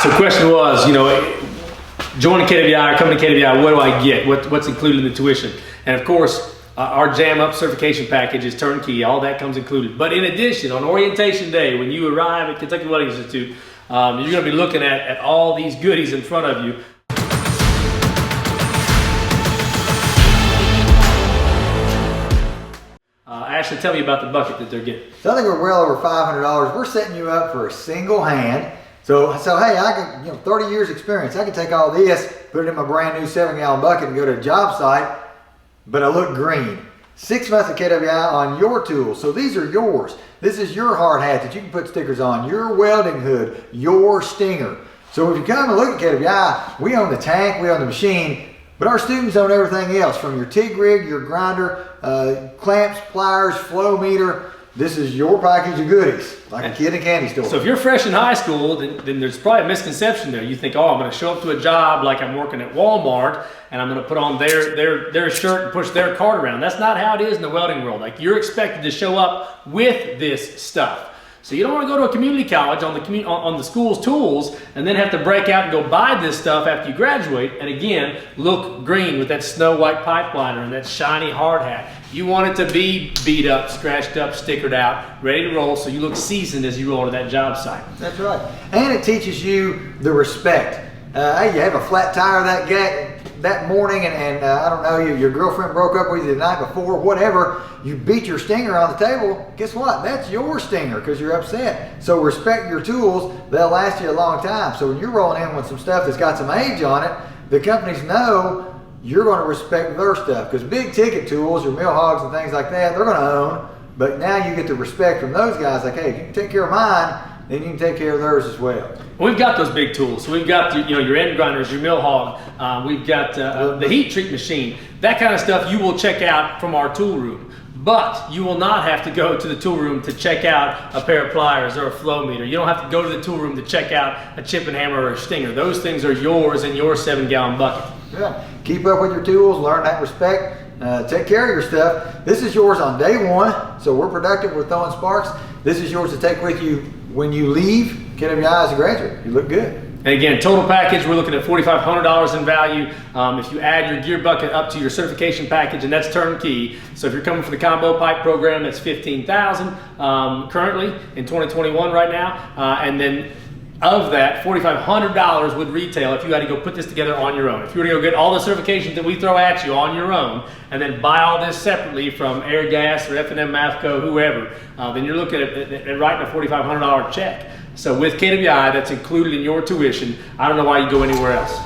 So the question was, joining KWI or coming to KWI, what do I get? What's included in the tuition? And of course, our Jam Up certification package is turnkey. All that comes included. But in addition, on orientation day, when you arrive at Kentucky Welding Institute, you're going to be looking at all these goodies in front of you. Ashley, tell me about the bucket that they're getting. So I think we're well over $500. We're setting you up for a single hand. So hey, I can, 30 years experience. I can take all this, put it in my brand new 7-gallon bucket and go to a job site, but I look green. 6 months of KWI on your tools. So these are yours. This is your hard hat that you can put stickers on, your welding hood, your stinger. So if you come and look at KWI, we own the tank, we own the machine, but our students own everything else, from your TIG rig, your grinder, clamps, pliers, flow meter. This is your package of goodies, like a kid in a candy store. So if you're fresh in high school, then there's probably a misconception there. You think, oh, I'm going to show up to a job like I'm working at Walmart, and I'm going to put on their shirt and push their cart around. That's not how it is in the welding world. Like, you're expected to show up with this stuff. So you don't want to go to a community college on the school's tools and then have to break out and go buy this stuff after you graduate and again look green with that snow white pipe liner and that shiny hard hat. You want it to be beat up, scratched up, stickered out, ready to roll, so you look seasoned as you roll to that job site. That's right. And it teaches you the respect. Hey, you have a flat tire that morning and I don't know, your girlfriend broke up with you the night before, whatever, you beat your stinger on the table, guess what? That's your stinger because you're upset. So respect your tools, they'll last you a long time. So when you're rolling in with some stuff that's got some age on it, the companies know you're going to respect their stuff, because big ticket tools, your mill hogs and things like that, they're going to own, but now you get the respect from those guys, like, hey, if you can take care of mine, then you can take care of theirs as well. We've got those big tools. So we've got your end grinders, your mill hog. We've got the heat treat machine. That kind of stuff you will check out from our tool room. But you will not have to go to the tool room to check out a pair of pliers or a flow meter. You don't have to go to the tool room to check out a chip and hammer or a stinger. Those things are yours in your 7-gallon bucket. Yeah. Keep up with your tools, learn that respect, take care of your stuff. This is yours on day one, so we're productive, we're throwing sparks. This is yours to take with you when you leave KWI as a graduate. You look good. And again, total package, we're looking at $4,500 in value. If you add your gear bucket up to your certification package, and that's turnkey. So if you're coming for the combo pipe program, that's $15,000 currently in 2021 right now. And then of that, $4,500 would retail if you had to go put this together on your own. If you were to go get all the certifications that we throw at you on your own, and then buy all this separately from Air Gas or F&M Mafco, whoever, then you're looking at writing a $4,500 check. So with KWI, that's included in your tuition. I don't know why you go anywhere else.